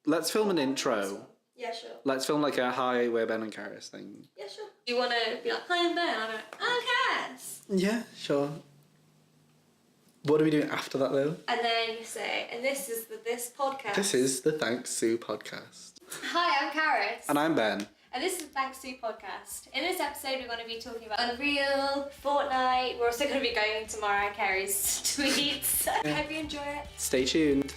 Let's film an intro. Awesome. Yeah, sure. Let's film like a hi, we're Ben and Charis thing. Yeah, sure. Do you want to be like, hi, I'm Ben? I'm like, I'm Charis. Yeah, sure. What are we doing after that though? And then you say, and this is this podcast. This is the THNX SUE podcast. Hi, I'm Charis. And I'm Ben. And this is the THNX SUE podcast. In this episode, we're going to be talking about Unreal, Fortnite. We're also going to be going into Mariah Carey's tweets. Yeah. Hope you enjoy it. Stay tuned.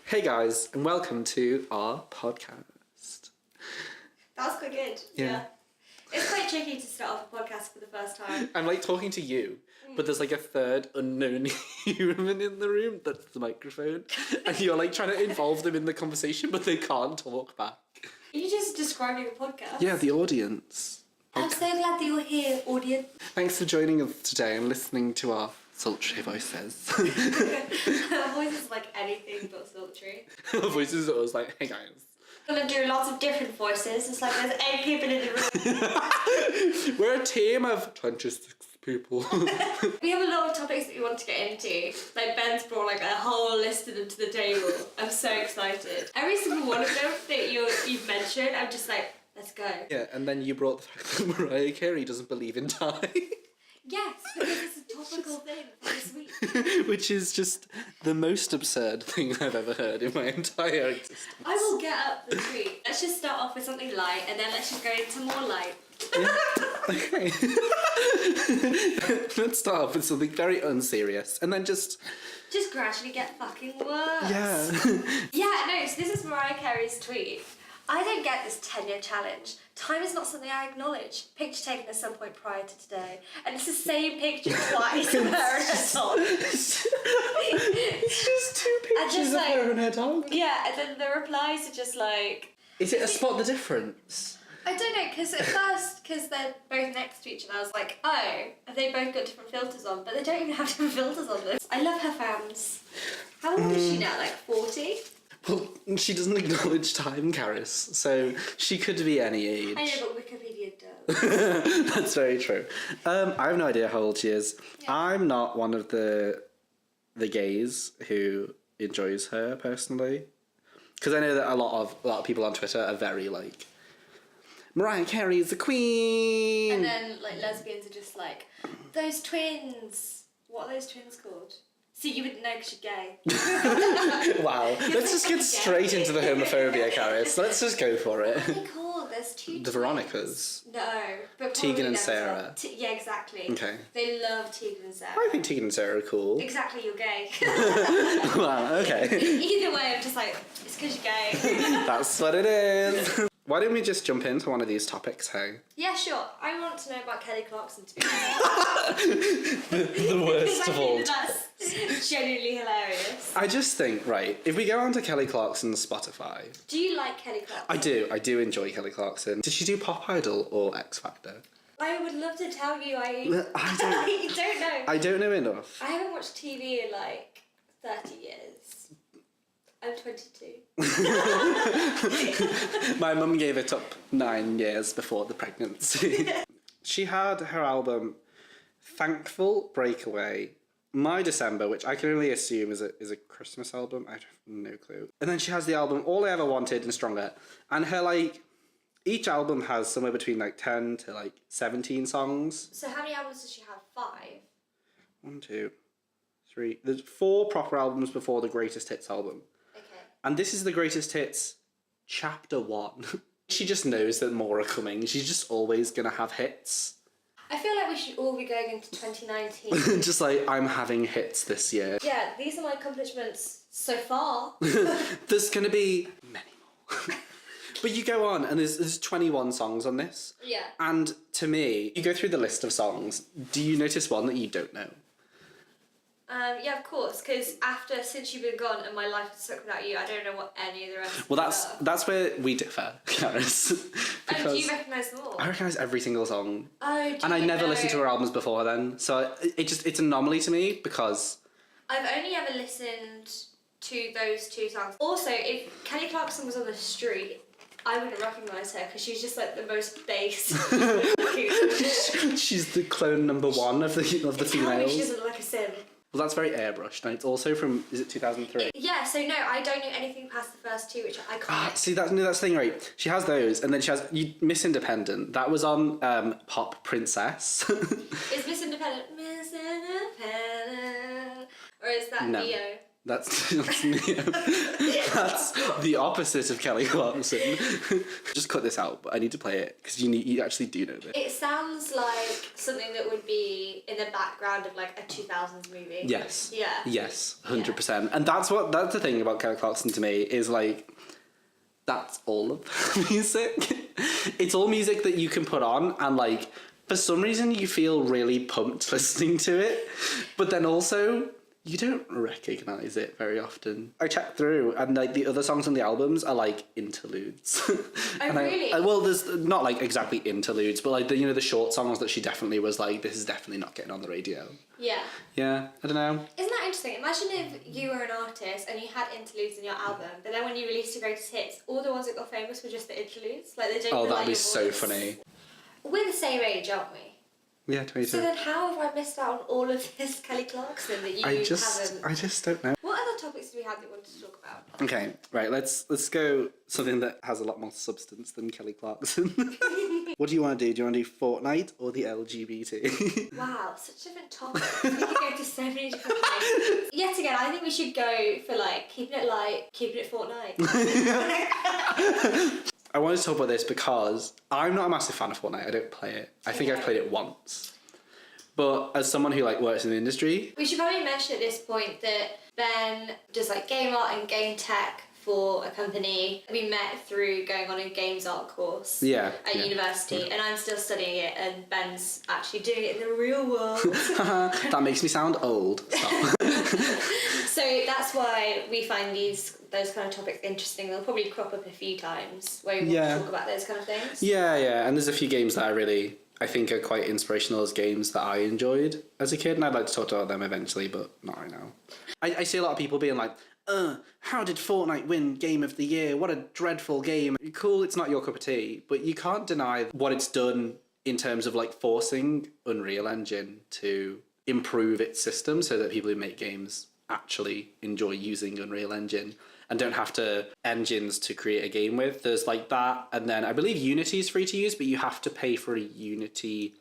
Hey guys, and welcome to our podcast. That was quite good. Yeah. It's quite tricky to start off a podcast for the first time. I'm like talking to you, but there's like a third unknown human in the room that's the microphone, and you're like trying to involve them in the conversation, but they can't talk back. Are you just describing a podcast? Yeah, the audience. I'm so glad that you're here, audience. Thanks for joining us today and listening to our sultry voices. Our voice is like anything but sultry. Our voices are always like, hey guys. I'm gonna do lots of different voices. It's like there's 8 people in the room. We're a team of 26 people. We have a lot of topics that we want to get into. Like Ben's brought like a whole list of them to the table. I'm so excited. Every single one of them that you've mentioned, I'm just like, let's go. Yeah, and then you brought the fact that Mariah Carey doesn't believe in time. Yes, because it's a topical thing for this week. Which is just the most absurd thing I've ever heard in my entire existence. I will get up the tweet. Let's just start off with something light and then let's just go into more light. Yeah. Okay. Let's start off with something very unserious and then just gradually get fucking worse. Yeah. Yeah, no, so this is Mariah Carey's tweet. I don't get this 10-year challenge. Time is not something I acknowledge. Picture taken at some point prior to today. And it's the same picture twice of her and her dog. It's just two pictures of her and her dog. Yeah, and then the replies are just like... Is it a spot the difference? I don't know, because at first, because they're both next to each other, I was like, oh, have they both got different filters on? But they don't even have different filters on this. I love her fans. How old is she now, like 40? Well, she doesn't acknowledge time, Charis, so she could be any age. I know, but Wikipedia does. That's very true. I have no idea how old she is. Yeah. I'm not one of the gays who enjoys her personally, because I know that a lot of people on Twitter are very like, Mariah Carey is the queen. And then like lesbians are just like, those twins. What are those twins called? See, you wouldn't know because you're gay. Wow. Let's just get straight into the homophobia, Charis. Let's just go for it. What are they called? There's two The twins. Veronicas. No. But Tegan and probably Sarah. Yeah, exactly. Okay. They love Tegan and Sarah. I think Tegan and Sarah are cool. Exactly, you're gay. Wow, okay. Either way, I'm just like, it's because you're gay. That's what it is. Why don't we just jump into one of these topics, hey? Yeah, sure. I want to know about Kelly Clarkson, to be honest. The worst of all. Because I think that's genuinely hilarious. I just think, right, if we go on to Kelly Clarkson's Spotify... Do you like Kelly Clarkson? I do enjoy Kelly Clarkson. Did she do Pop Idol or X Factor? I would love to tell you I don't know. I don't know enough. I haven't watched TV in like 30 years. I'm 22. My mum gave it up 9 years before the pregnancy. She had her album Thankful, Breakaway, My December, which I can only assume is a Christmas album. I have no clue. And then she has the album All I Ever Wanted and Stronger. And her like, each album has somewhere between like 10 to like 17 songs. So how many albums does she have? 5? 1, 2, 3. There's 4 proper albums before the Greatest Hits album. And this is the Greatest Hits Chapter 1. She just knows that more are coming. She's just always going to have hits. I feel like we should all be going into 2019. Just like, I'm having hits this year. Yeah, these are my accomplishments so far. There's going to be many more. But you go on, and there's 21 songs on this. Yeah. And to me, you go through the list of songs, do you notice one that you don't know? Yeah, of course, because since you've been gone and my life has sucked without you, I don't know what any of the rest Well, are. that's where we differ, Charis. And do you recognise them all? I recognise every single song. Oh, do And I you never know? listened to her albums before then, so it's an anomaly to me because... I've only ever listened to those two songs. Also, if Kelly Clarkson was on the street, I wouldn't recognise her because she's just like the most bass. She's the clone number one of the females. She doesn't look like a sim. Well, that's very airbrushed, and it's also from, is it 2003? Yeah, so no, I don't know anything past the first two, which I can't. See, that's the thing, right? She has those, and then she has Miss Independent. That was on Pop Princess. Is Miss Independent, or is that No. Neo? That's Neo. That's the opposite of Kelly Clarkson. Just cut this out, but I need to play it because you actually do know this. It sounds like something that would be in the background of like a 2000s movie. Yes. Yeah. Yes, 100%. And that's the thing about Kelly Clarkson to me is like, that's all of the music. It's all music that you can put on and like, for some reason you feel really pumped listening to it, but then also you don't recognise it very often. I checked through and like the other songs on the albums are like interludes. Oh, really? Well, there's not like exactly interludes, but like the short songs that she definitely was like, this is definitely not getting on the radio. Yeah. Yeah, I don't know. Isn't that interesting? Imagine if you were an artist and you had interludes in your album, but then when you released your greatest hits, all the ones that got famous were just the interludes. Like they don't. Oh, even that'd like be your so voice. funny. We're the same age, aren't we? Yeah, 22. So then how have I missed out on all of this Kelly Clarkson that you haven't? I just don't know. What other topics do we have that we wanted to talk about? Okay, right, let's go something that has a lot more substance than Kelly Clarkson. What do you want to do? Do you want to do Fortnite or the LGBT? Wow, such different topics. We could go to so many different places. Yet again, I think we should go for like keeping it light, keeping it Fortnite. I wanted to talk about this because I'm not a massive fan of Fortnite. I don't play it. I think I've played it once. But as someone who like works in the industry... We should probably mention at this point that Ben does like game art and game tech for a company. We met through going on a games art course at university, and I'm still studying it, and Ben's actually doing it in the real world. That makes me sound old. Stop. So that's why we find those kind of topics interesting. They'll probably crop up a few times where we want to talk about those kind of things. Yeah, and there's a few games that I think are quite inspirational as games that I enjoyed as a kid, and I'd like to talk about them eventually, but not right now. I see a lot of people being like, how did Fortnite win Game of the Year? What a dreadful game. Cool, it's not your cup of tea, but you can't deny what it's done in terms of like forcing Unreal Engine to improve its system so that people who make games actually enjoy using Unreal Engine and don't have to engines to create a game with. There's like that, and then I believe Unity is free to use, but you have to pay for a Unity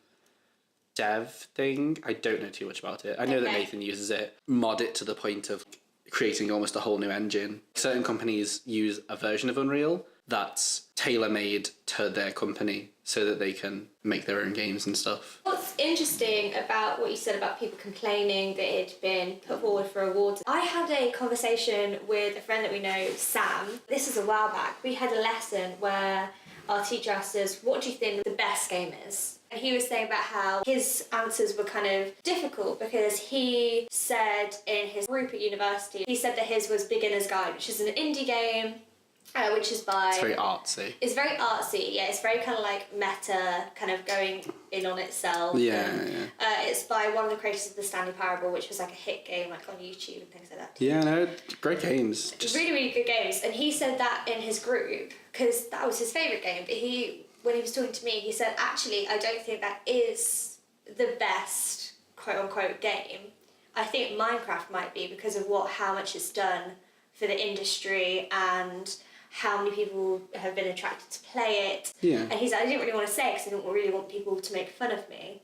dev thing. I don't know too much about it. I know that Nathan uses it. Mod it to the point of creating almost a whole new engine. Certain companies use a version of Unreal that's tailor-made to their company so that they can make their own games and stuff. What's interesting about what you said about people complaining that it'd been put forward for awards, I had a conversation with a friend that we know, Sam. This is a while back. We had a lesson where our teacher asked us, what do you think the best game is? And he was saying about how his answers were kind of difficult because he said in his group at university, he said that his was Beginner's Guide, which is an indie game, which is by... It's very artsy. It's very artsy, yeah. It's very kind of like meta, kind of going in on itself. Yeah. It's by one of the creators of The Stanley Parable, which was like a hit game like on YouTube and things like that. Yeah, no, great games. Really, really good games. And he said that in his group because that was his favourite game. But when he was talking to me, he said, actually, I don't think that is the best quote-unquote game. I think Minecraft might be because of how much it's done for the industry and how many people have been attracted to play it. Yeah. And he said, I didn't really want to say it because I didn't really want people to make fun of me.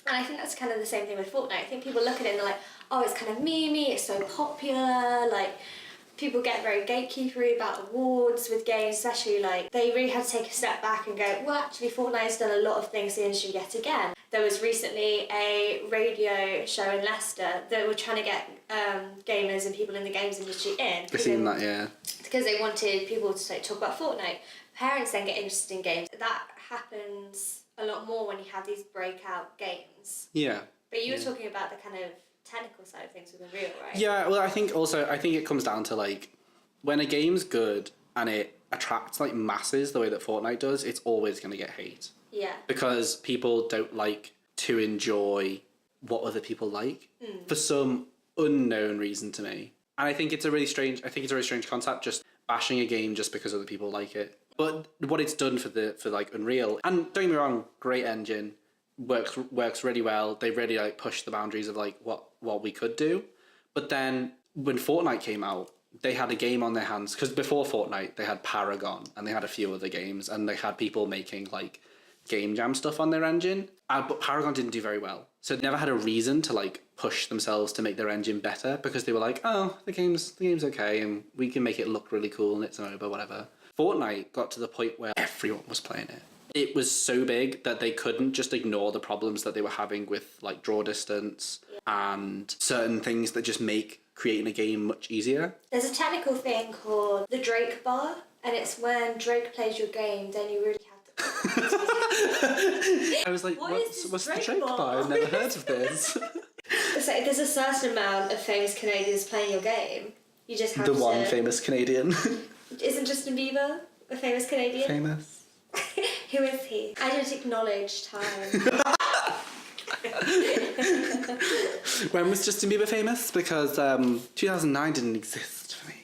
And I think that's kind of the same thing with Fortnite. I think people look at it and they're like, oh, it's kind of memey, it's so popular, like... People get very gatekeepery about awards with games, especially like they really had to take a step back and go, well, actually Fortnite's done a lot of things to the industry yet again. There was recently a radio show in Leicester that were trying to get gamers and people in the games industry in. I've seen that, yeah. Because they wanted people to talk about Fortnite. Parents then get interested in games. That happens a lot more when you have these breakout games. Yeah. But you were talking about the kind of technical side of things with Unreal, right? Yeah, well, I think it comes down to like when a game's good and it attracts like masses the way that Fortnite does, it's always going to get hate. Yeah. Because people don't like to enjoy what other people like for some unknown reason to me. And I think it's a really strange concept, just bashing a game just because other people like it. But what it's done for like Unreal, and don't get me wrong, great engine, works really well. They really like pushed the boundaries of like what we could do. But then when Fortnite came out, they had a game on their hands, because before Fortnite they had Paragon and they had a few other games, and they had people making like game jam stuff on their engine. But Paragon didn't do very well, so they never had a reason to like push themselves to make their engine better, because they were like, oh, the game's okay, and we can make it look really cool and it's an MOBA, whatever. Fortnite got to the point where everyone was playing it. It was so big that they couldn't just ignore the problems that they were having with like draw distance and certain things that just make creating a game much easier. There's a technical thing called the Drake bar, and it's when Drake plays your game, then you really have to... I was like, what's the Drake bar? I've never heard of this. So if there's a certain amount of famous Canadians playing your game, you just have the to... one famous Canadian. Isn't Justin Bieber a famous Canadian? Famous. Who is he? I don't acknowledge time. When was Justin Bieber famous? Because 2009 didn't exist for me.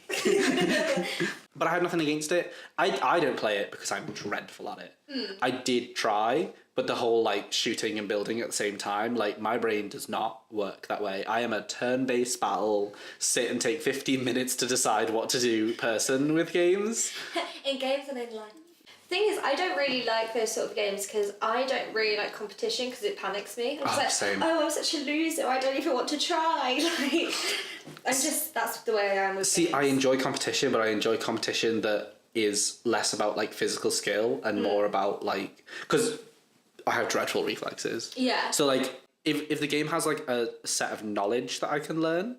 But I have nothing against it. I don't play it because I'm dreadful at it. I did try, but the whole like shooting and building at the same time, like my brain does not work that way. I am a turn-based battle, sit and take 15 minutes to decide what to do person with games. In games and in life. Thing is, I don't really like those sort of games because I don't really like competition because it panics me. I'm just like, same. oh, I'm such a loser. I don't even want to try. Like, that's the way I am with games. I enjoy competition, but I enjoy competition that is less about like physical skill and more about like, because I have dreadful reflexes. Yeah. So like, if the game has like a set of knowledge that I can learn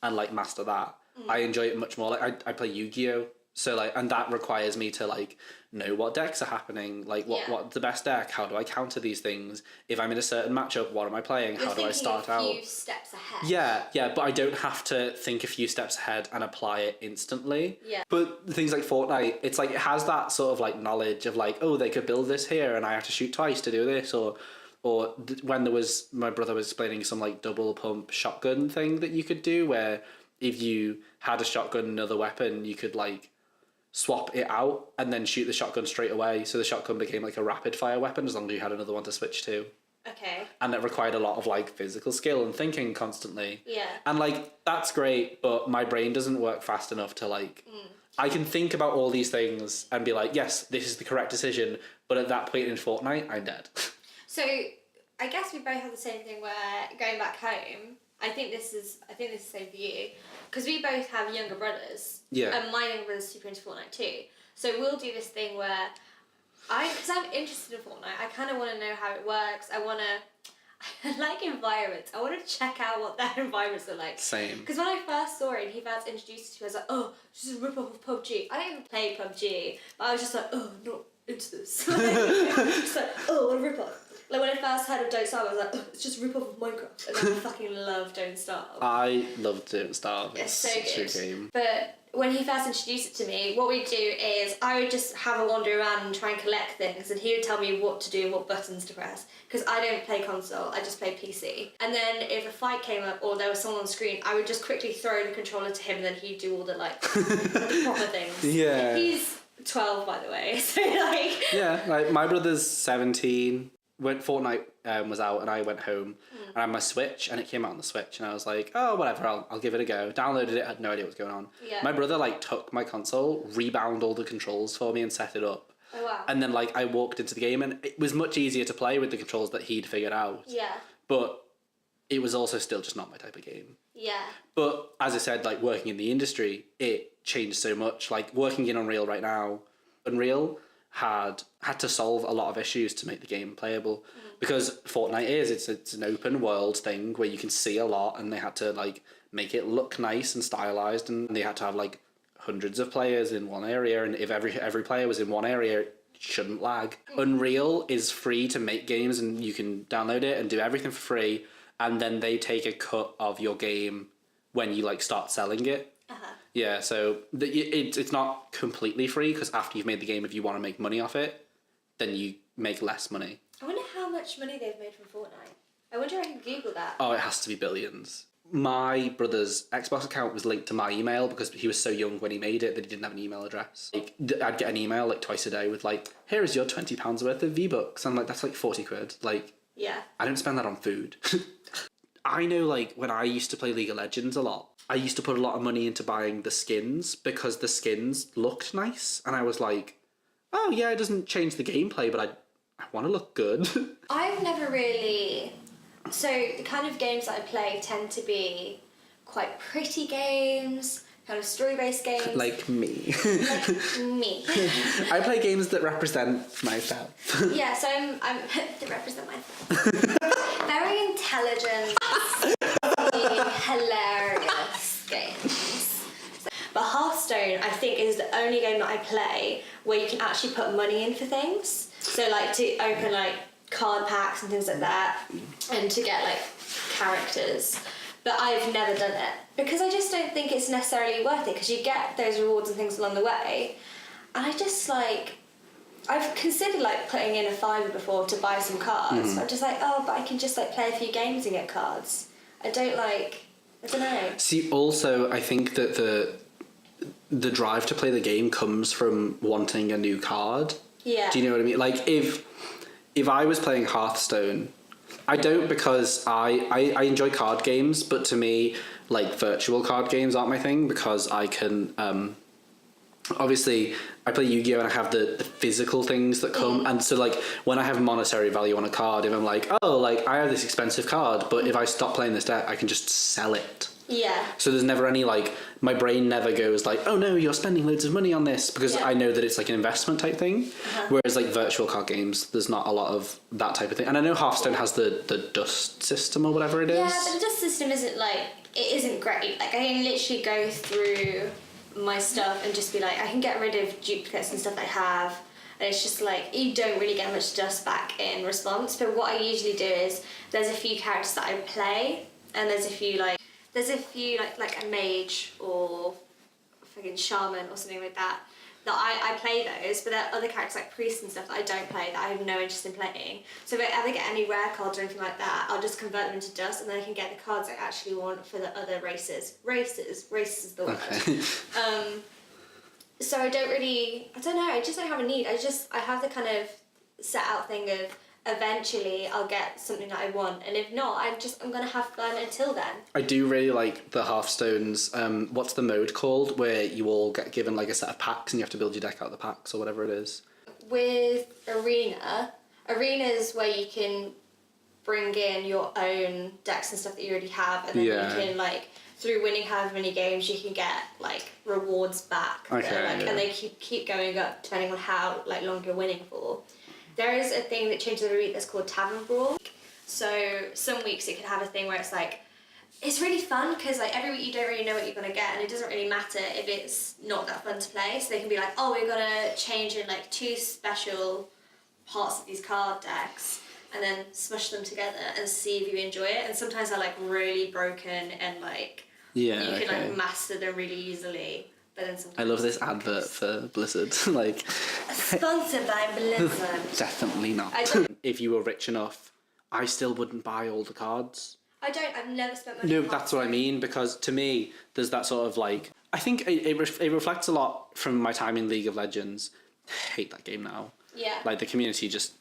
and like master that, I enjoy it much more. Like I play Yu-Gi-Oh! So like, and that requires me to like know what decks are happening, like what's the best deck, how do I counter these things, if I'm in a certain matchup, what am I playing, how do I start out? You're thinking a few steps ahead. Yeah, but I don't have to think a few steps ahead and apply it instantly. Yeah. But things like Fortnite, it's like it has that sort of like knowledge of like, oh, they could build this here and I have to shoot twice to do this, or when there was, my brother was explaining some like double pump shotgun thing that you could do, where if you had a shotgun and another weapon, you could like swap it out and then shoot the shotgun straight away, so the shotgun became like a rapid fire weapon as long as you had another one to switch to. Okay. And it required a lot of like physical skill and thinking constantly. Yeah. And like that's great, but my brain doesn't work fast enough to like I can think about all these things and be like, yes, this is the correct decision, but at that point in Fortnite, I'm dead. So I guess we both have the same thing where going back home, I think this is the same for you, because we both have younger brothers. Yeah. And my younger brother's super into Fortnite too. So we'll do this thing where because I'm interested in Fortnite, I kind of want to know how it works. I like environments. I want to check out what their environments are like. Same. Because when I first saw it and he first introduced it to me, I was like, oh, this is a rip-off of PUBG. I don't even play PUBG, but I was just like, oh, I'm not into this. Just like, oh, what a rip-off. Like when I first heard of Don't Starve, I was like, oh, it's just a rip-off of Minecraft. And I fucking love Don't Starve. I love Don't Starve. It's so such good. a game. But when he first introduced it to me, what we'd do is I would just have a wander around and try and collect things, and he would tell me what to do and what buttons to press. Because I don't play console, I just play PC. And then if a fight came up or there was someone on screen, I would just quickly throw the controller to him, and then he'd do all the like the proper things. Yeah. He's 12, by the way, so like... Yeah, like my brother's 17. When Fortnite was out and I went home and I had my Switch and it came out on the Switch and I was like, oh, whatever, I'll give it a go. Downloaded it, had no idea what was going on. Yeah. My brother like took my console, rebound all the controls for me and set it up. Oh, wow. And then like I walked into the game and it was much easier to play with the controls that he'd figured out. Yeah. But it was also still just not my type of game. Yeah. But as I said, like working in the industry, it changed so much. Like working in Unreal right now, Unreal had to solve a lot of issues to make the game playable, because Fortnite it's an open world thing where you can see a lot, and they had to like make it look nice and stylized, and they had to have like hundreds of players in one area, and if every player was in one area, it shouldn't lag. Unreal is free to make games, and you can download it and do everything for free, and then they take a cut of your game when you like start selling it. Yeah, so it's not completely free, because after you've made the game, if you want to make money off it, then you make less money. I wonder how much money they've made from Fortnite. I wonder if I can Google that. Oh, it has to be billions. my brother's Xbox account was linked to my email because he was so young when he made it that he didn't have an email address. Like, I'd get an email like twice a day with like, here is your £20 worth of V-Bucks. I'm like, that's like 40 quid. Like, Yeah. I don't spend that on food. I know, like, when I used to play League of Legends a lot, I used to put a lot of money into buying the skins because the skins looked nice. And I was like, oh, yeah, it doesn't change the gameplay, but I want to look good. I've never really... So the kind of games that I play tend to be quite pretty games, kind of story-based games. Like me. Like me. I play games that represent myself. Yeah, so I'm to represent myself. Very intelligent, hilarious games. But Hearthstone, I think, is the only game that I play where you can actually put money in for things. So, like, to open, like, card packs and things like that, and to get, like, characters. But I've never done it because I just don't think it's necessarily worth it because you get those rewards and things along the way. And I just, like... I've considered, like, putting in a £5 before to buy some cards. I'm just like, oh, but I can just, like, play a few games and get cards. I don't know. See, also, I think that the drive to play the game comes from wanting a new card. Yeah. Do you know what I mean? Like, if I was playing Hearthstone, I don't because I enjoy card games, but to me, like, virtual card games aren't my thing because I can... obviously, I play Yu-Gi-Oh! And I have the physical things that come, and so, like, when I have monetary value on a card, if I'm like, oh, like, I have this expensive card, but if I stop playing this deck, I can just sell it. Yeah. So there's never any, like, my brain never goes like, oh no, you're spending loads of money on this, because I know that it's like an investment type thing. Whereas, like, virtual card games, there's not a lot of that type of thing. And I know Hearthstone has the dust system or whatever it is. Yeah, but the dust system isn't, like, it isn't great. Like, I can literally go through my stuff and just be like, I can get rid of duplicates and stuff I have, and it's just like you don't really get much dust back in response. But what I usually do is there's a few characters that I play, and there's a few like a mage or fucking shaman or something like that I play those, but there are other characters like priests and stuff that I don't play that I have no interest in playing. So if I ever get any rare cards or anything like that, I'll just convert them into dust, and then I can get the cards I actually want for the other races. Races is the word. Okay. So I don't know, I just don't have a need. I have the kind of set out thing of eventually I'll get something that I want, and if not, I'm gonna have fun until then. I do really like the Hearthstones. What's the mode called where you all get given like a set of packs and you have to build your deck out of the packs or whatever it is? With Arena is where you can bring in your own decks and stuff that you already have, and then you can, like, through winning however many games, you can get, like, rewards back. Okay. And they keep going up depending on how, like, long you're winning for. There is a thing that changes every week that's called Tavern Brawl. So some weeks it can have a thing where it's like, it's really fun because, like, every week you don't really know what you're going to get, and it doesn't really matter if it's not that fun to play. So they can be like, oh, we're going to change in, like, 2 special parts of these card decks and then smush them together and see if you enjoy it. And sometimes they're, like, really broken and, like, you can like master them really easily. But then sometimes I love this advert for Blizzard. Like, sponsored by Blizzard. Definitely not. If you were rich enough, I still wouldn't buy all the cards. I've never spent money. No, that's what I mean, because to me, there's that sort of, like, I think it reflects a lot from my time in League of Legends. I hate that game now. Yeah. Like, the community just...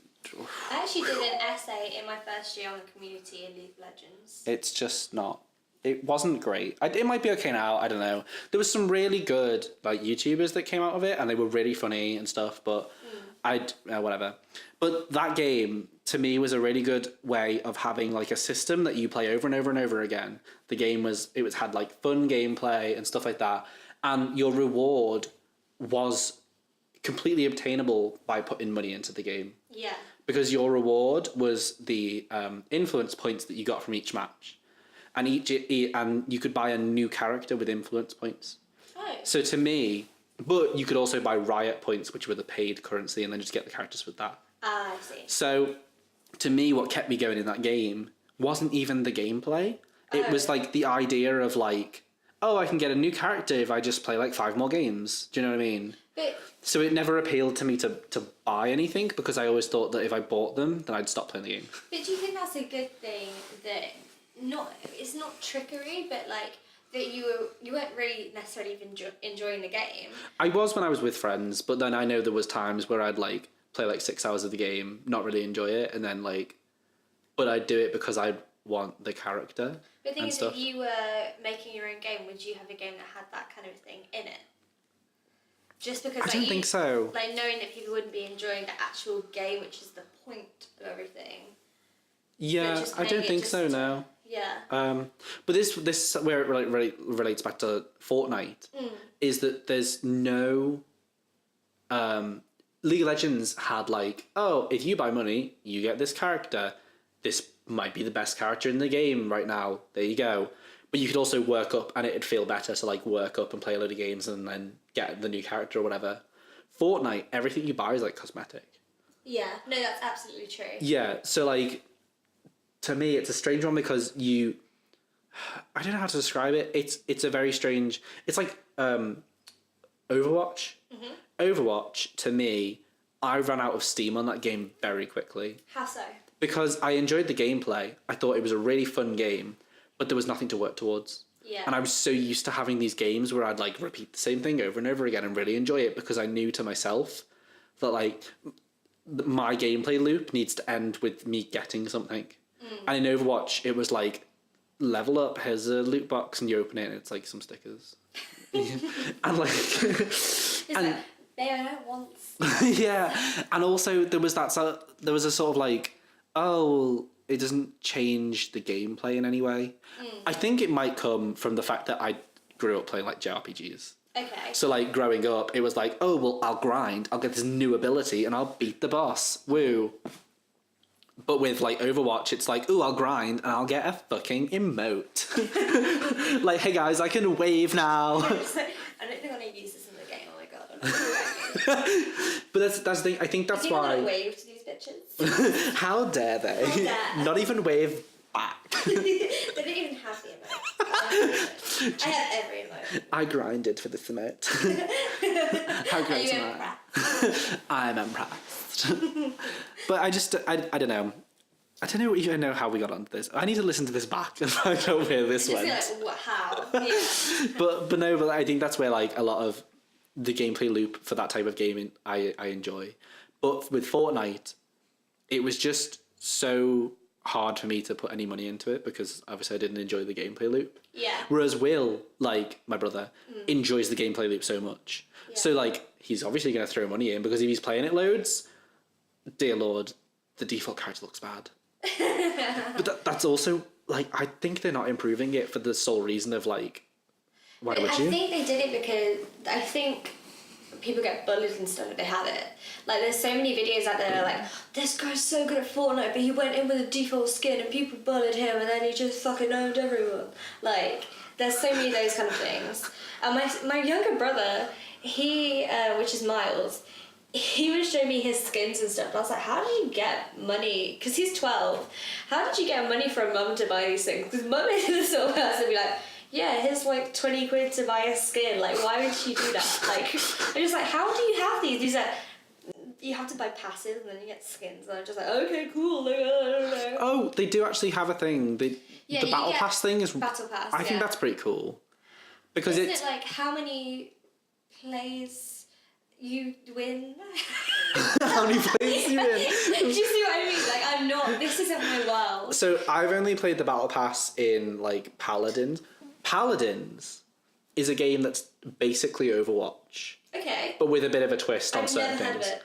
I actually did an essay in my first year on the community in League of Legends. It's just not... It wasn't great. It might be okay now, I don't know. There was some really good, like, YouTubers that came out of it, and they were really funny and stuff, but whatever. But that game, to me, was a really good way of having, like, a system that you play over and over and over again. The game had, like, fun gameplay and stuff like that, and your reward was completely obtainable by putting money into the game. Yeah. Because your reward was the influence points that you got from each match. And and you could buy a new character with influence points. Oh. So to me, but you could also buy riot points, which were the paid currency, and then just get the characters with that. Ah, I see. So to me, what kept me going in that game wasn't even the gameplay. It was like the idea of, like, oh, I can get a new character if I just play like 5 more games. Do you know what I mean? So it never appealed to me to buy anything, because I always thought that if I bought them, then I'd stop playing the game. But do you think that's a good thing that it's not trickery, but like that you weren't really necessarily even enjoying the game. I was when I was with friends, but then I know there was times where I'd like play like 6 hours of the game, not really enjoy it, and then like, but I'd do it because I want the character. But the thing is, stuff. if you were making your own game, would you have a game that had that kind of thing in it? Just because I don't think so. Like knowing that people wouldn't be enjoying the actual game, which is the point of everything. Yeah, I don't think so. No. Yeah. But this where it really relates back to Fortnite is that there's no. League of Legends had like, oh, if you buy money, you get this character. This might be the best character in the game right now. There you go. But you could also work up, and it'd feel better to like work up and play a load of games and then get the new character or whatever. Fortnite, everything you buy is like cosmetic. Yeah, no, that's absolutely true. Yeah, so like, to me, it's a strange one because I don't know how to describe it. It's a very strange. It's like Overwatch. Mm-hmm. Overwatch, to me, I ran out of steam on that game very quickly. How so? Because I enjoyed the gameplay. I thought it was a really fun game, but there was nothing to work towards. Yeah. And I was so used to having these games where I'd like repeat the same thing over and over again and really enjoy it because I knew to myself that like my gameplay loop needs to end with me getting something. And in Overwatch, it was like, level up, here's a loot box, and you open it and it's like some stickers. And like... and Bayonet once. Yeah. And also there was a sort of like, oh, it doesn't change the gameplay in any way. I think it might come from the fact that I grew up playing like JRPGs. Okay. So like growing up, it was like, oh, well, I'll grind, I'll get this new ability and I'll beat the boss. Woo. But with like Overwatch, it's like, ooh, I'll grind and I'll get a fucking emote. Like, hey guys, I can wave now. I don't think I want to use this in the game. Oh my god. But that's the thing. I think that's why. I wave to these bitches. How dare they? How dare. Not even wave back. They don't even have the emote. I have every emote. I grinded for this emote. How great am I? I'm impressed. But I don't know. I don't even know how we got onto this. I need to listen to this back and find out where this went. Like, what, how? Yeah. but I think that's where like a lot of the gameplay loop for that type of gaming I enjoy. But with Fortnite, it was just so hard for me to put any money into it because obviously I didn't enjoy the gameplay loop. Yeah. Whereas Will, like my brother, enjoys the gameplay loop so much. Yeah. So like he's obviously going to throw money in because if he's playing it loads, dear Lord, the default character looks bad. But that's also like I think they're not improving it for the sole reason of like why would you? I think they did it because I think people get bullied and stuff if they have it. Like there's so many videos out there like, this guy's so good at Fortnite but he went in with a default skin and people bullied him and then he just fucking owned everyone. Like there's so many of those kind of things. And my younger brother, he which is Miles, he would show me his skins and stuff and I was like, how did you get money? Because he's 12. How did you get money from mum to buy these things? Because mum is the sort of person to be like, yeah, here's like 20 quid to buy a skin. Like, why would she do that? Like, I'm just like, how do you have these? He's like, you have to buy passive and then you get skins. And I'm just like, okay, cool. Like, I don't know. Oh, they do actually have a thing. The battle pass thing is. Battle pass. I think that's pretty cool. Because Isn't it like how many plays you win? How many plays you win? Do you see what I mean? Like, I'm not. This isn't my world. So I've only played the battle pass in like Paladins. Paladins is a game that's basically Overwatch. Okay. But with a bit of a twist on certain I've never things. heard of it.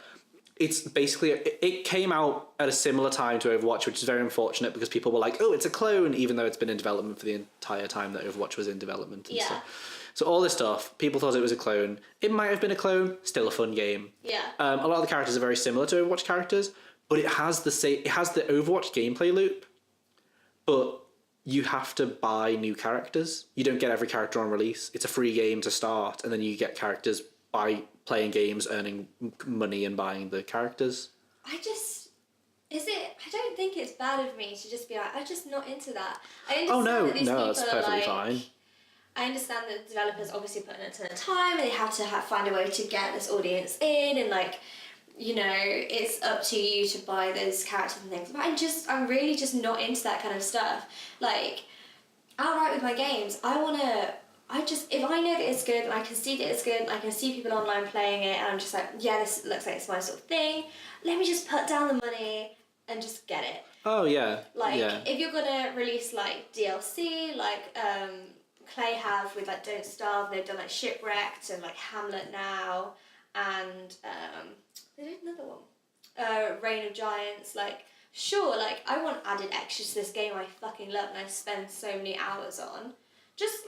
It's basically it came out at a similar time to Overwatch, which is very unfortunate because people were like, "Oh, it's a clone," even though it's been in development for the entire time that Overwatch was in development. And stuff. So all this stuff, people thought it was a clone. It might have been a clone. Still a fun game. Yeah. A lot of the characters are very similar to Overwatch characters, but it has the Overwatch gameplay loop, but you have to buy new characters. You don't get every character on release. It's a free game to start, and then you get characters by playing games, earning money and buying the characters. I don't think it's bad of me to just be like, I'm just not into that. It's perfectly fine. I understand that developers obviously put in a ton of time and they have to find a way to get this audience in and like you know, it's up to you to buy those characters and things. But I'm really just not into that kind of stuff. Like, outright with my games, if I know that it's good and I can see that it's good and I can see people online playing it and I'm just like, yeah, this looks like it's my sort of thing, let me just put down the money and just get it. Oh, yeah. Like, yeah. if you're gonna release, like, DLC, like, Clay have with, like, Don't Starve, they've done, like, Shipwrecked and, like, Hamlet now, and, they did another one. Reign of Giants, like, sure, like, I want added extras to this game I fucking love and I spend so many hours on.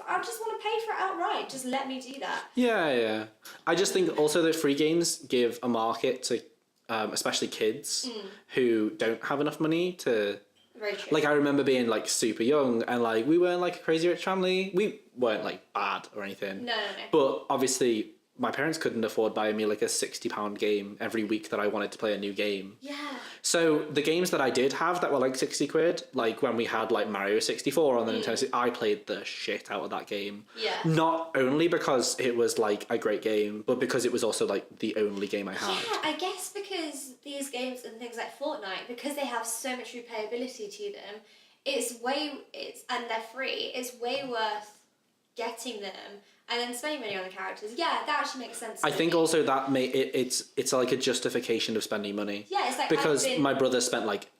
I just want to pay for it outright. Just let me do that. Yeah. I just think also that free games give a market to, especially kids who don't have enough money to. Very true. Like, I remember being, like, super young and, like, we weren't, like, a crazy rich family. We weren't, like, bad or anything. No. But obviously, my parents couldn't afford buying me, like, a £60 game every week that I wanted to play a new game. Yeah. So the games that I did have that were, like, 60 quid, like, when we had, like, Mario 64 on the Nintendo, I played the shit out of that game. Yeah. Not only because it was, like, a great game, but because it was also, like, the only game I had. Yeah, I guess because these games and things like Fortnite, because they have so much replayability to them, and they're free, it's way worth getting them and then spending money on the characters. Yeah, that actually makes sense. I think also that it's like a justification of spending money. Yeah, it's like because my brother spent like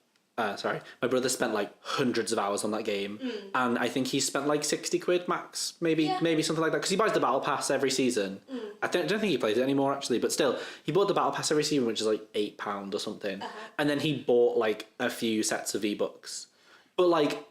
hundreds of hours on that game, and I think he spent like 60 quid max, maybe something like that, because he buys the battle pass every season. I don't think he plays it anymore actually, but still, he bought the battle pass every season, which is like £8 or something, and then he bought like a few sets of V-Bucks. But like,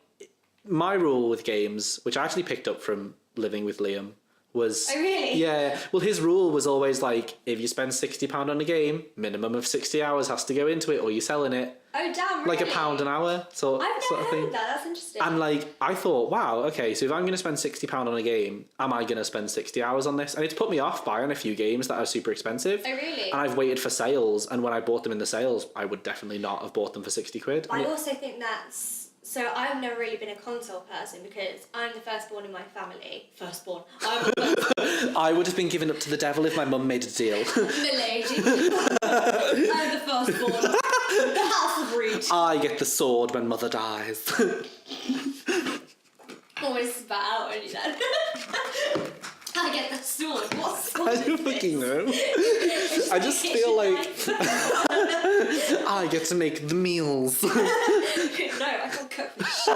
my rule with games, which I actually picked up from living with Liam, was... Oh, really? Yeah. Well, his rule was always like, if you spend £60 on a game, minimum of 60 hours has to go into it, or you're selling it. Oh, damn, really? Like £1 an hour, sort I've of never thing. heard that, that's interesting. And like, I thought, wow, okay, so if I'm going to spend £60 on a game, am I going to spend 60 hours on this? And it's put me off buying a few games that are super expensive. Oh, really? And I've waited for sales, and when I bought them in the sales, I would definitely not have bought them for 60 quid. I also think that's... So I've never really been a console person because I'm the firstborn in my family. Firstborn. I'm the I would have been given up to the devil if my mum made a deal. lady. I'm the firstborn. The house of reed. I get the sword when mother dies. Always spat out when you said. I get the sword. What sword? I don't fucking know. I just feel like I get to make the meals. No, I can't cook for shit.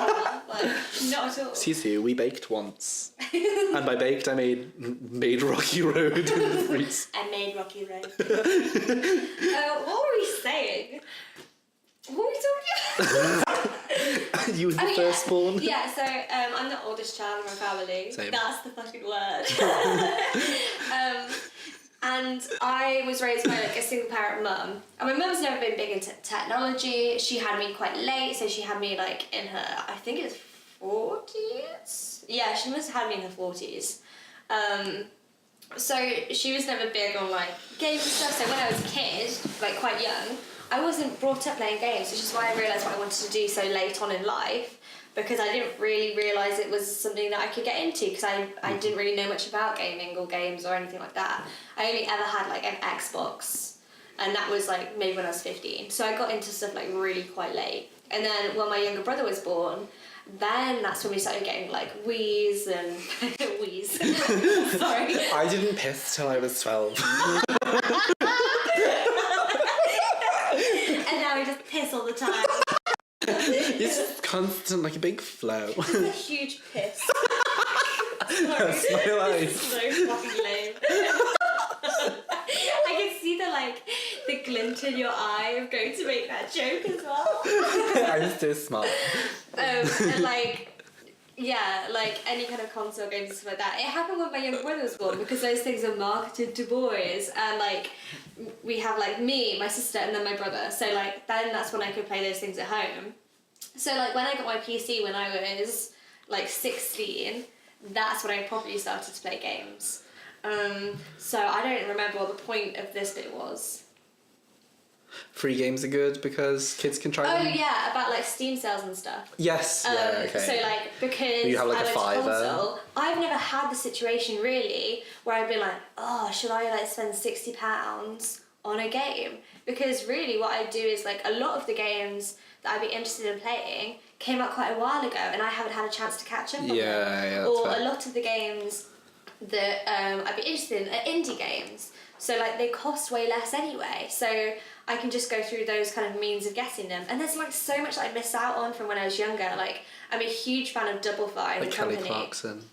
Like, not at all. THNXSUE, we baked once. And by baked, I made Rocky Road in the freeze. I made Rocky Road. What were we saying? What were we talking about? You were the firstborn? Yeah, so I'm the oldest child in my family. Same. That's the fucking word. And I was raised by like a single parent mum. And my mum's never been big into technology. She had me quite late, so she had me like in her, I think it's 40s? Yeah, she must have had me in her 40s. So she was never big on like games and stuff, so when I was a kid, like quite young, I wasn't brought up playing games, which is why I realised what I wanted to do so late on in life, because I didn't really realise it was something that I could get into, because I didn't really know much about gaming or games or anything like that. I only ever had like an Xbox, and that was like maybe when I was 15. So I got into stuff like really quite late. And then when my younger brother was born, then that's when we started getting like Wii's and Wii's. Sorry. I didn't piss till I was 12. And now we just piss all the time. It's just constant, like a big flow. It's a huge piss. Sorry. That's my life. So fucking lame. I can see the glint in your eye of going to make that joke as well. I'm so smart. And like any kind of console games and stuff like that. It happened when my younger brother was born, because those things are marketed to boys, and like we have like me, my sister, and then my brother. So like then that's when I could play those things at home. So like when I got my PC when I was like 16, that's when I properly started to play games. So I don't remember what the point of this bit was. Free games are good because kids can try them. Oh yeah, about like Steam sales and stuff. Yes, yeah, okay. So like, because you have like I a went to fiver. console, I've never had the situation really where I've been like, oh, should I like spend £60 on a game, because really what I do is like a lot of the games that I'd be interested in playing came out quite a while ago and I haven't had a chance to catch up on them. Yeah, or fair. a lot of the games that I'd be interested in are indie games, so like they cost way less anyway, so I can just go through those kind of means of getting them. And there's like so much that I missed out on from when I was younger. Like I'm a huge fan of Double Fine, Like the Kelly company. Clarkson.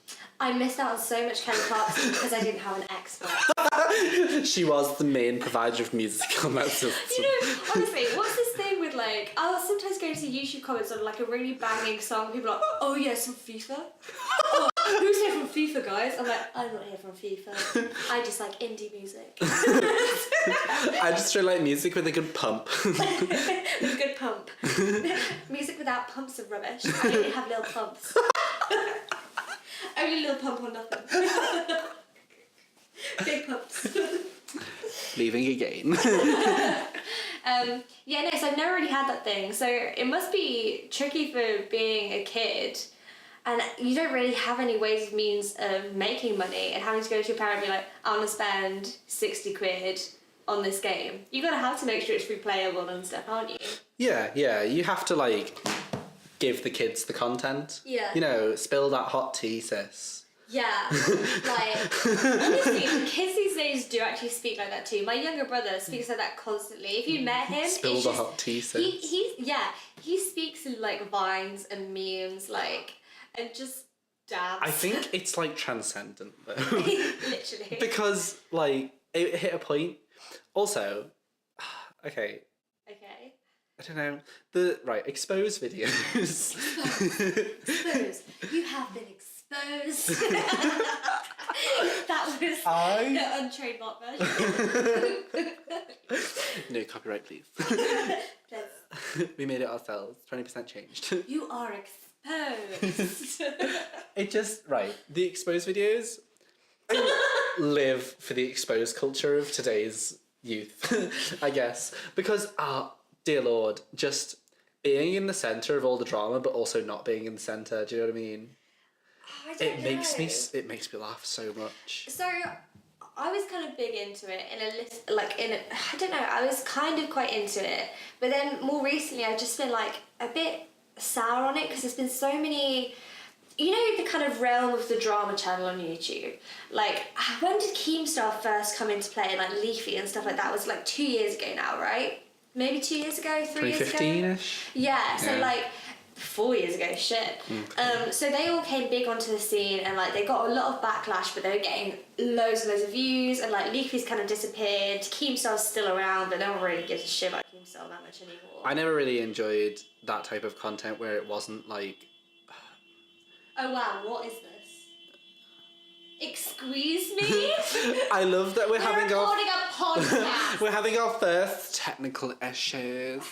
I missed out on so much Kelly Clarkson because I didn't have an Xbox. She was the main provider of music on that system. You know, honestly, what's this thing with like, I'll sometimes go to YouTube comments on like a really banging song, people are like, oh yeah, some FIFA? Oh, who's here from FIFA, guys? I'm like, I'm not here from FIFA. I just like indie music. I just really like music with a good pump. With a good pump. Music without pumps are rubbish. I only have little pumps. Only little pump or nothing. Big pumps. Leaving again. Yeah, no, so I've never really had that thing. So it must be tricky for being a kid and you don't really have any ways of means of making money and having to go to your parent and be like, I want to spend 60 quid on this game. You got to have to make sure it's replayable and stuff, aren't you? Yeah, you have to like give the kids the content. Yeah. You know, spill that hot tea, sis. Yeah, like, honestly, the kids these days do actually speak like that too. My younger brother speaks like that constantly. If you met him, Spill it's the just, hot tea, sis. he speaks in like vines and memes, like, and just dabs. I think it's like transcendent though. Literally. Because like, it hit a point. Also, okay. Okay. I don't know. Exposed videos. Exposed. You have been exposed. That was the untrademarked version. No copyright, please. Please. We made it ourselves. 20% changed. You are exposed. It just, the exposed videos, I live for the exposed culture of today's youth, I guess. Because, dear Lord, just being in the centre of all the drama, but also not being in the centre, do you know what I mean? It makes me laugh so much. So I was kind of big into it I don't know, I was kind of quite into it, but then more recently I've just been like a bit sour on it because there's been so many, you know, the kind of realm of the drama channel on YouTube. Like, when did Keemstar first come into play, and like Leafy and stuff like that? It was like 2 years ago now, right? Maybe 2 years ago, 3 years ago? 2015-ish? Yeah, so like 4 years ago, shit. Okay. So they all came big onto the scene and like they got a lot of backlash, but they were getting loads and loads of views, and like Leafy's kind of disappeared. Keemstar's still around, but no one really gives a shit about Keemstar that much anymore. I never really enjoyed that type of content where it wasn't like... Oh wow, what is this? Excuse me? I love that we're having recording a podcast. we're having our first technical issues.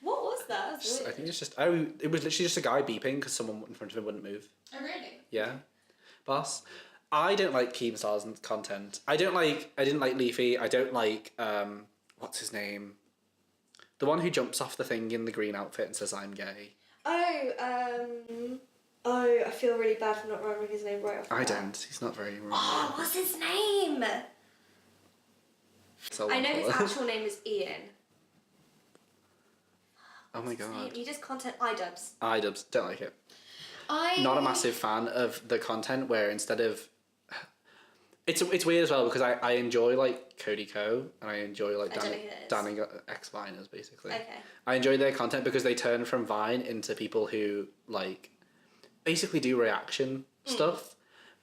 What was that? That was weird. I think it's just... it was literally just a guy beeping because someone in front of him wouldn't move. Oh really? Yeah. Boss. I don't like Keemstar's content. I didn't like Leafy. I don't like, what's his name? The one who jumps off the thing in the green outfit and says, I'm gay. I feel really bad for not remembering his name right off the bat. I don't. He's not very... Oh, what's his name? I know his actual name is Ian. Oh my god. He does content iDubbbz. iDubbbz, don't like it. Not a massive fan of the content where instead of... It's weird as well because I enjoy like Cody Co and I enjoy like Danny X Viners basically. Okay. I enjoy their content because they turn from Vine into people who like basically do reaction stuff,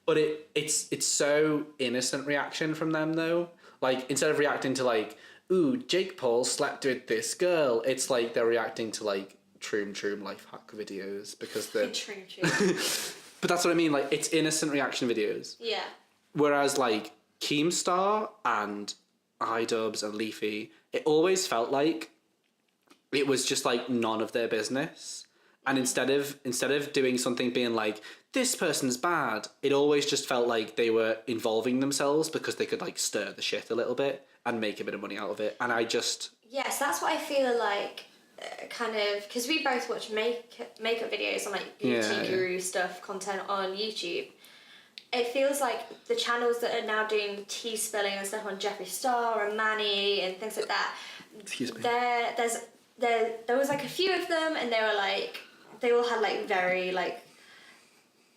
but it's so innocent reaction from them though. Like instead of reacting to like, ooh, Jake Paul slept with this girl, it's like they're reacting to like Troom life hack videos because they're Troom. But that's what I mean, like it's innocent reaction videos. Yeah. Whereas like Keemstar and iDubbbz and Leafy, it always felt like it was just like none of their business. And instead of doing something being like, this person's bad, it always just felt like they were involving themselves because they could like stir the shit a little bit and make a bit of money out of it. And I just... Yes, that's what I feel like, kind of, because we both watch makeup videos on like beauty guru stuff, content on YouTube. it feels like the channels that are now doing tea spilling and stuff on Jeffree Star and Manny and things like that. Excuse me. There was like a few of them, and they were like, they all had like very like,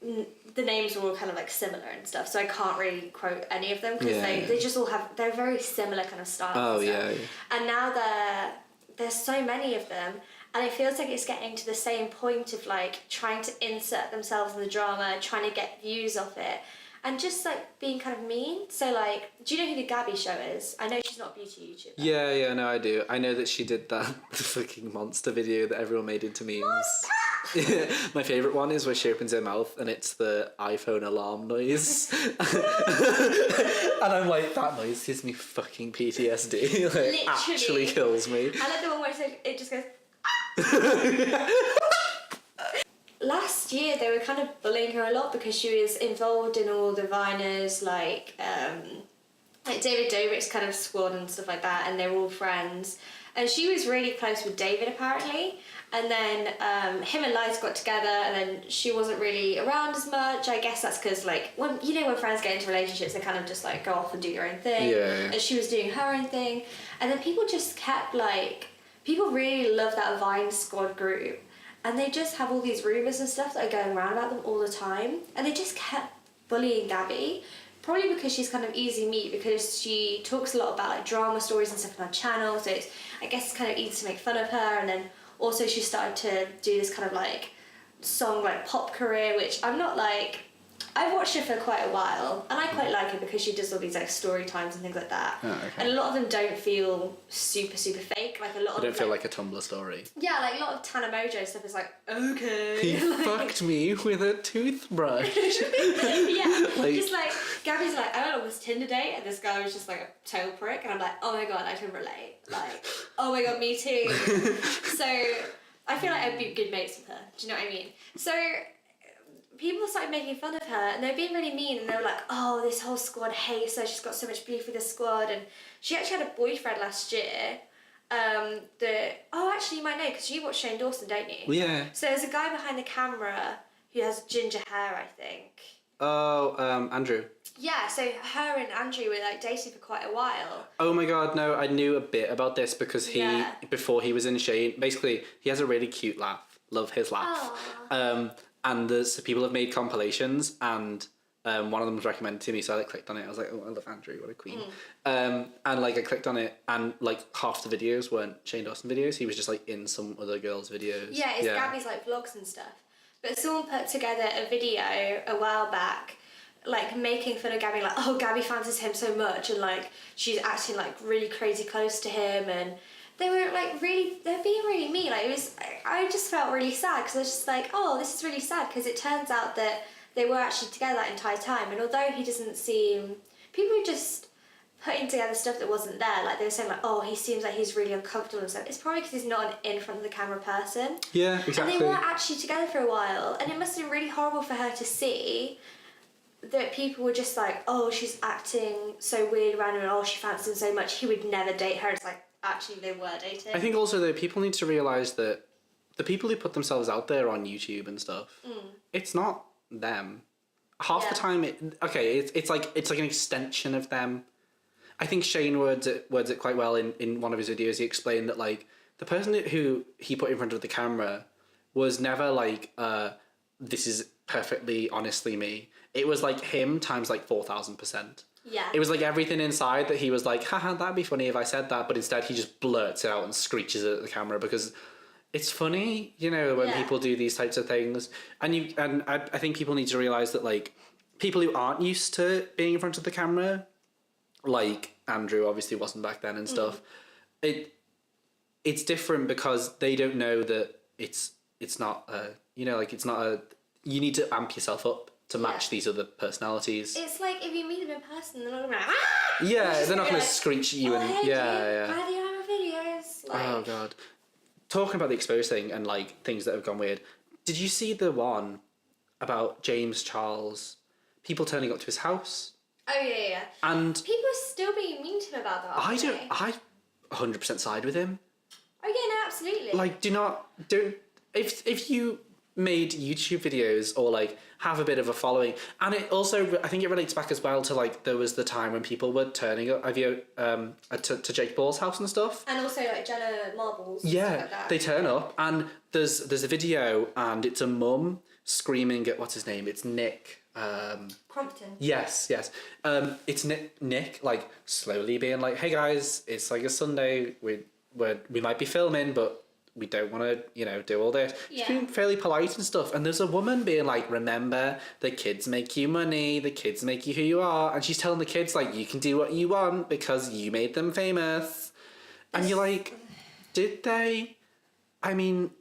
the names were all kind of like similar and stuff, so I can't really quote any of them because they just all have, they're very similar kind of styles. Oh and yeah, stuff. yeah. And now there's so many of them, and it feels like it's getting to the same point of like trying to insert themselves in the drama, trying to get views off it, and just like being kind of mean. So like, do you know who the Gabby Show is? I know she's not a beauty YouTuber. Yeah, no, I do. I know that she did that the fucking monster video that everyone made into memes. My favourite one is where she opens her mouth and it's the iPhone alarm noise. And I'm like, that noise gives me fucking PTSD. Like, Literally. actually kills me. I like the one where it just goes. Last year they were kind of bullying her a lot because she was involved in all the Viners, like David Dobrik's kind of squad and stuff like that, and they were all friends. And she was really close with David apparently, and then him and Liza got together, and then she wasn't really around as much. I guess that's because like when friends get into relationships, they kind of just like go off and do their own thing. Yeah. And she was doing her own thing, and then people just kept like, people really love that Vine squad group, and they just have all these rumours and stuff that are going around about them all the time, and they just kept bullying Gabby. Probably because she's kind of easy meat, because she talks a lot about like drama stories and stuff on her channel, so it's, I guess it's kind of easy to make fun of her. And then also she started to do this kind of like song like pop career, which I'm not like, I've watched her for quite a while, and I quite like her because she does all these like story times and things like that. Oh, okay. And a lot of them don't feel super fake. Like a lot of I don't feel like a Tumblr story. Yeah, like a lot of Tana Mojo stuff is like, okay. He like, fucked me with a toothbrush. yeah, Like- just like Gabby's like, I went on this Tinder date and this guy was just like a total prick, and I'm like, oh my god, I can relate. Like, oh my god, me too. So I feel like I'd be good mates with her. Do you know what I mean? So people started making fun of her, and they were being really mean, and they were like, oh, this whole squad hates her, she's got so much beef with the squad. And she actually had a boyfriend last year. Actually you might know because you watch Shane Dawson, don't you? Yeah. So there's a guy behind the camera who has ginger hair, I think. Oh, Andrew. Yeah, so her and Andrew were like dating for quite a while. Oh my god, no, I knew a bit about this because before he was in Shane, basically, he has a really cute laugh. Love his laugh. And there's people have made compilations, and one of them was recommended to me, so I like clicked on it. I was like, oh, I love Andrew, what a queen. And like I clicked on it, and like half the videos weren't Shane Dawson videos. He was just like in some other girl's videos. Yeah, it's Gabby's like vlogs and stuff. But someone put together a video a while back, like making fun of Gabby, like, oh, Gabby fancies him so much, and like she's acting like really crazy close to him, and they were like they're being really mean. Like, it was, I just felt really sad because I was just like, oh, this is really sad, because it turns out that they were actually together that entire time, and although he doesn't seem, people were just putting together stuff that wasn't there. Like they were saying like, oh, he seems like he's really uncomfortable and stuff. It's probably because he's not an in front of the camera person. Yeah, exactly. And they were actually together for a while, and it must have been really horrible for her to see that people were just like, oh, she's acting so weird around him, and oh, she fancies him so much, he would never date her. It's like, actually they were dating. I think also that people need to realise that the people who put themselves out there on YouTube and stuff, it's not them. Half the time, it's like an extension of them. I think Shane words it quite well in one of his videos. He explained that like the person who he put in front of the camera was never like, this is perfectly honestly me. It was like him times like 4,000%. Yeah. It was like everything inside that he was like, haha, that'd be funny if I said that, but instead he just blurts it out and screeches it at the camera because it's funny, you know, when people do these types of things. And I think people need to realise that like people who aren't used to being in front of the camera, like Andrew obviously wasn't back then and stuff, it's different because they don't know that it's not you know, like it's not a, you need to amp yourself up to match these other personalities. It's like if you meet them in person, they're not gonna be like, yeah, they're not gonna like, screech at you and hey, yeah. Why do you have videos? Like, Oh god. Talking about the exposed thing and like things that have gone weird, did you see the one about James Charles, people turning up to his house? Oh yeah. And people are still being mean to him about that. I 100% side with him. Oh yeah, no, absolutely. Like, don't if you made YouTube videos or like have a bit of a following. And it also, I think it relates back as well to like there was the time when people were turning up to Jake Paul's house and stuff. And also like Jenna Marbles. And Yeah, stuff like that. they turn up and there's a video and it's a mum screaming at what's his name? It's Nick. Crompton. Yes. It's Nick like slowly being like, hey guys, it's like a Sunday. We might be filming, but we don't want to, do all this. She's being fairly polite and stuff. And there's a woman being like, remember, the kids make you money, the kids make you who you are. And she's telling the kids, like, you can do what you want because you made them famous. And you're like, did they? I mean...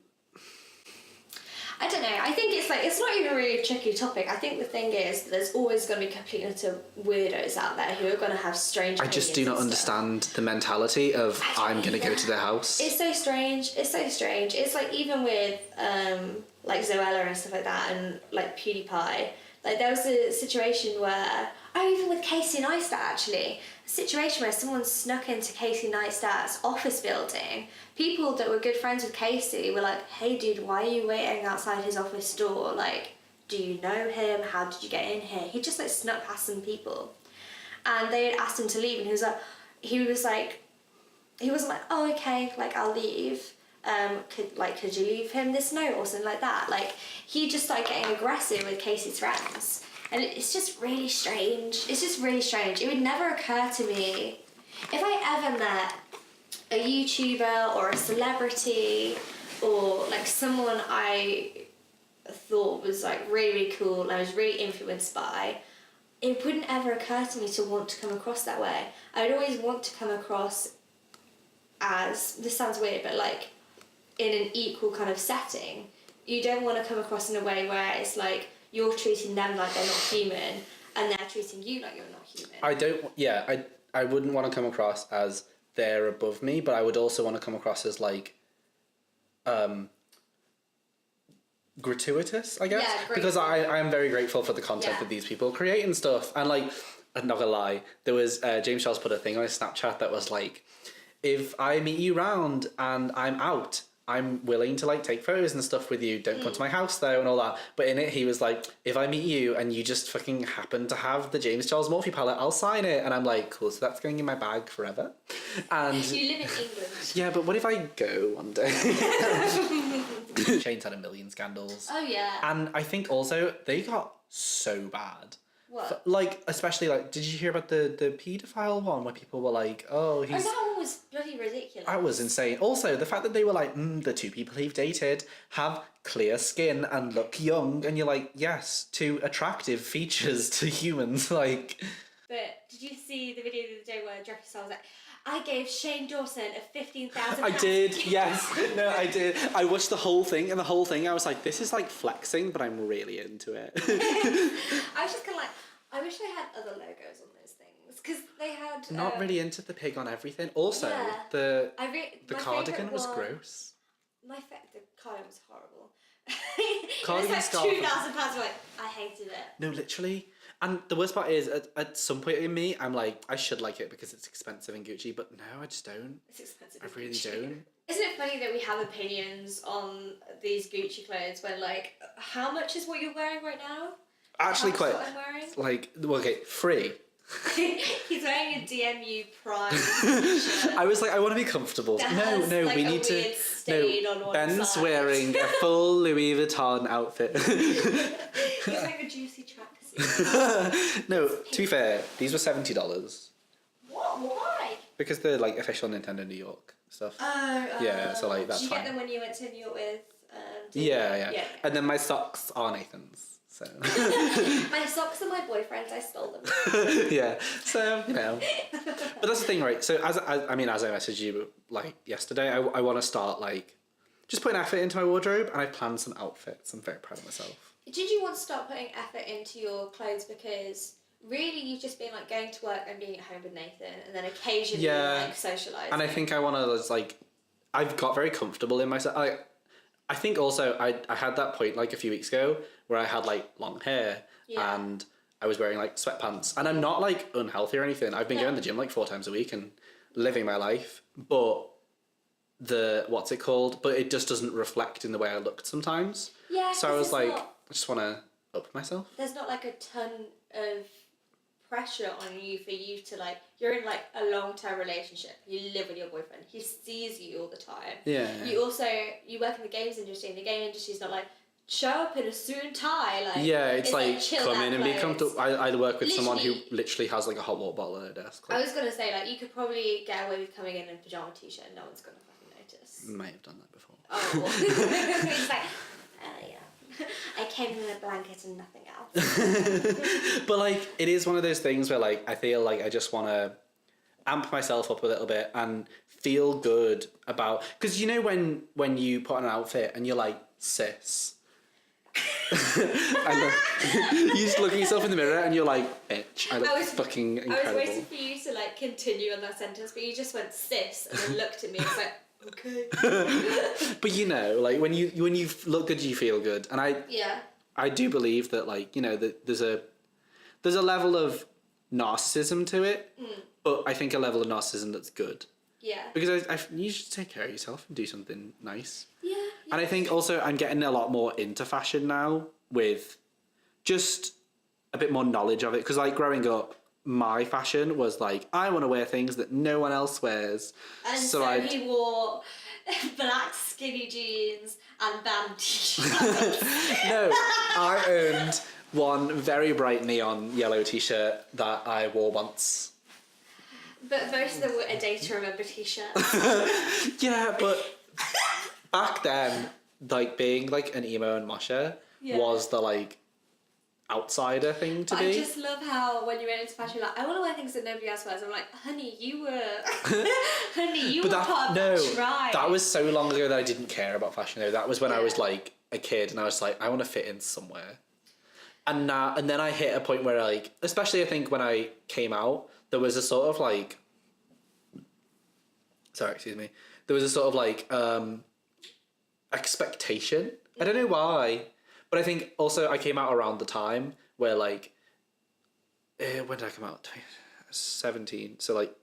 I don't know. I think it's not even really a tricky topic. I think the thing is there's always going to be complete and utter weirdos out there who are going to have strange. I just do not understand the mentality of I'm going to go to their house. It's so strange. It's like even with like Zoella and stuff like that, and like PewDiePie. Like there was a situation where, even with Casey Neistat actually, a situation where someone snuck into Casey Neistat's office building. People that were good friends with Casey were like, hey dude, why are you waiting outside his office door? Like, do you know him? How did you get in here? He just like snuck past some people. And they had asked him to leave and he wasn't like, oh okay, like I'll leave. Could you leave him this note or something like that? Like, he just started getting aggressive with Casey's friends. And it's just really strange. It would never occur to me, if I ever met a YouTuber or a celebrity or like someone I thought was like really, really cool and I was really influenced by, it wouldn't ever occur to me to want to come across that way. I would always want to come across as, this sounds weird, but like in an equal kind of setting. You don't want to come across in a way where it's like you're treating them like they're not human and they're treating you like you're not human. I wouldn't want to come across as they're above me, but I would also want to come across as like gratuitous, I guess. Yeah, because I am very grateful for the content that these people create and stuff. And like, I'm not gonna lie, there was James Charles put a thing on his Snapchat that was like, if I meet you round and I'm out, I'm willing to like take photos and stuff with you. Don't come to my house though and all that. But in it, he was like, if I meet you and you just fucking happen to have the James Charles Morphe palette, I'll sign it. And I'm like, cool. So that's going in my bag forever. And you live in England. Yeah, but what if I go one day? Shane's had a million scandals. Oh yeah. And I think also they got so bad. What? Like, especially like, did you hear about the paedophile one where people were like, oh, he's... Oh, that one was bloody ridiculous. That was insane. Also, the fact that they were like, the two people he've dated have clear skin and look young, and you're like, yes, two attractive features to humans, like... But did you see the video the other day where Jeffree Star was like, I gave Shane Dawson a £15,000. I did, yes. No, I did. I watched the whole thing, and the whole thing, I was like, this is like flexing, but I'm really into it. I was just kind of like, I wish they had other logos on those things, because they had... Not really into the pig on everything. Also, the cardigan was gross. The cardigan was horrible. Cardigan it was like £2,000, like, I hated it. No, literally. And the worst part is, at some point in me, I'm like, I should like it because it's expensive in Gucci, but no, I just don't. It's expensive. I really don't. Isn't it funny that we have opinions on these Gucci clothes when, like, how much is what you're wearing right now? Actually, quite. What I'm wearing? Like, well, okay, free. He's wearing a DMU Prime t-shirt. I was like, I want to be comfortable. No, like we need to. No, Ben's wearing a full Louis Vuitton outfit. He's wearing a juicy tracksuit. No, to be fair, these were $70. What? Why? Because they're like official Nintendo New York stuff. Yeah, so like that's fine. Did you get them when you went to New York with? Yeah. And then my socks are Nathan's. So. My socks are my boyfriend's. I stole them. Yeah. So but that's the thing, right? So as I messaged you like yesterday, I want to start like just putting effort into my wardrobe, and I've planned some outfits. I'm very proud of myself. Did you want to start putting effort into your clothes because really you've just been like going to work and being at home with Nathan, and then occasionally like socialising? And I think I want to like, I've got very comfortable in myself. I think also I had that point like a few weeks ago where I had like long hair and I was wearing like sweatpants, and I'm not like unhealthy or anything. I've been going to the gym like 4 times a week and living my life, but but it just doesn't reflect in the way I looked sometimes. Yeah. So I was like, I just want to up myself. There's not like a ton of pressure on you for you to like, you're in like a long-term relationship, you live with your boyfriend, he sees you all the time. Yeah. You also, you work in the games industry, and the game industry's not like, show up in a suit and tie, like. Yeah, it's like chill come in and be clothes. comfortable. I work with someone who Literally. literally has like a hot water bottle at her desk. I was gonna say, like, you could probably get away with coming in a pajama t-shirt and no one's gonna fucking notice. May have done that before. Oh, well. It's like, yeah. I came in a blanket and nothing else. But like, it is one of those things where like I feel like I just want to amp myself up a little bit and feel good about, because you know when you put on an outfit and you're like, sis. You just look at yourself in the mirror and you're like, bitch, I look fucking incredible. I was waiting for you to like continue on that sentence, but you just went sis and then looked at me and was like, okay. But you know, like when you look good, you feel good, and I do believe that, like, you know, that there's a level of narcissism to it, but I think a level of narcissism that's good. Yeah. Because you should take care of yourself and do something nice. Yeah. And I think also I'm getting a lot more into fashion now with just a bit more knowledge of it. Because like growing up, my fashion was like, I want to wear things that no one else wears. And so he wore black skinny jeans and band t-shirts. No, I owned one very bright neon yellow t-shirt that I wore once. But most of them were a day to remember t-shirts. Yeah, but back then, like being like an emo and mosher was the like outsider thing to be. I just love how when you went into fashion, like, I want to wear things that nobody else wears. I'm like, honey, you were part of that tribe. That was so long ago that I didn't care about fashion though. That was when I was like a kid and I was like, I want to fit in somewhere. And then I hit a point where like, especially I think when I came out, there was a sort of like, there was a sort of like expectation. I don't know why, but I think also I came out around the time where like, when did I come out? 2017, so like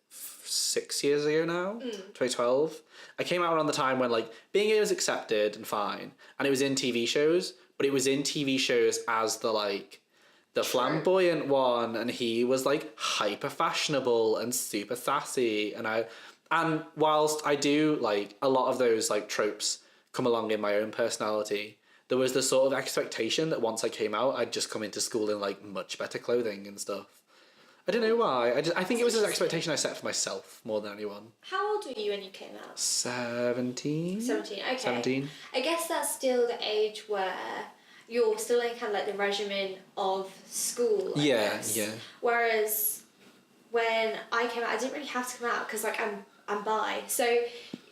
6 years ago now, 2012. I came out around the time when like being gay was accepted and fine, and it was in TV shows, but it was in TV shows as the flamboyant one, and he was like hyper fashionable and super sassy, and whilst I do like a lot of those like tropes come along in my own personality, there was the sort of expectation that once I came out, I'd just come into school in like much better clothing and stuff. I don't know why. I think it was an expectation I set for myself more than anyone. How old were you when you came out? 17. 17, okay. 17. I guess that's still the age where you're still in kind of like the regimen of school, I guess. Yeah. Whereas when I came out, I didn't really have to come out because like I'm bi, so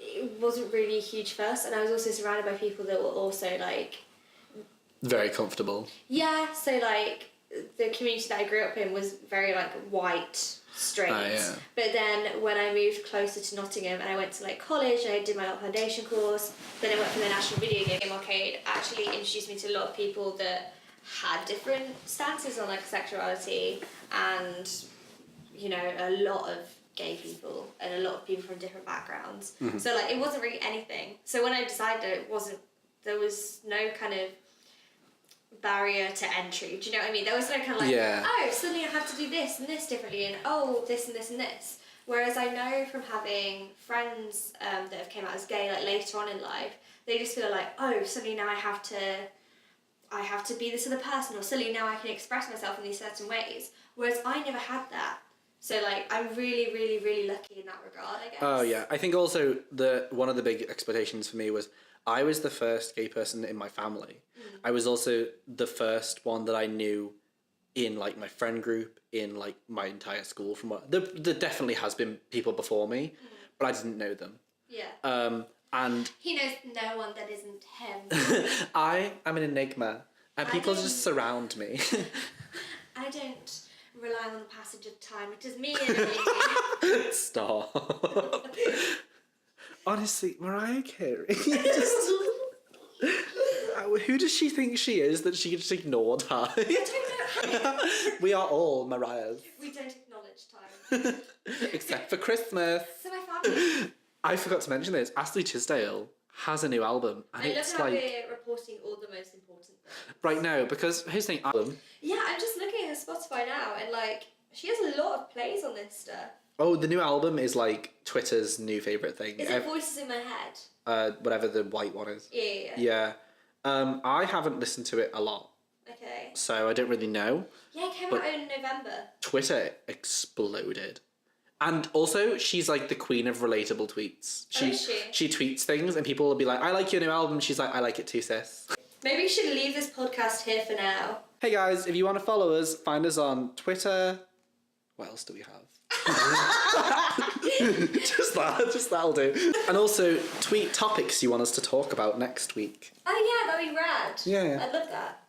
it wasn't really a huge fuss, and I was also surrounded by people that were also like very comfortable. Yeah, so like the community that I grew up in was very like white, straight. Yeah. But then when I moved closer to Nottingham and I went to like college and I did my art foundation course, then I went for the National Video Game Arcade, actually introduced me to a lot of people that had different stances on like sexuality, and you know, a lot of gay people and a lot of people from different backgrounds. Mm-hmm. So like it wasn't really anything. So when I decided there was no kind of barrier to entry. Do you know what I mean? There was no kind of like, oh, suddenly I have to do this and this differently, and oh, this and this and this. Whereas I know from having friends that have came out as gay like later on in life, they just feel like, oh, suddenly now I have to be this other person, or suddenly now I can express myself in these certain ways. Whereas I never had that. So like I'm really, really, really lucky in that regard, I guess. Oh yeah, I think also one of the big expectations for me was I was the first gay person in my family. I was also the first one that I knew in like my friend group, in like my entire school. From what there definitely has been people before me, but I didn't know them. Yeah. And he knows no one that isn't him. I am an enigma, and people just surround me. I don't rely on the passage of time. It is me and everything. Stop. Honestly, Mariah Carey. Who does she think she is that she just ignored her? I don't know. We are all Mariahs. We don't acknowledge time. Except for Christmas. So my family. I forgot to mention this. Ashley Tisdale has a new album, and I love it's how like we're reporting all the most important things. right now because here's the thing, album. Yeah, I'm just looking at her Spotify now, and like she has a lot of plays on this stuff. Oh, the new album is like Twitter's new favorite thing. Is it Voices in My Head? Whatever the white one is. Yeah. Yeah. I haven't listened to it a lot, Okay. so I don't really know. Yeah, it came out in November. Twitter exploded. And also, she's like the queen of relatable tweets. Is she? She tweets things and people will be like, I like your new album. She's like, I like it too, sis. Maybe we should leave this podcast here for now. Hey guys, if you want to follow us, find us on Twitter. What else do we have? just that'll do. And also, tweet topics you want us to talk about next week. Oh yeah, that'd be rad. Yeah. I'd love that.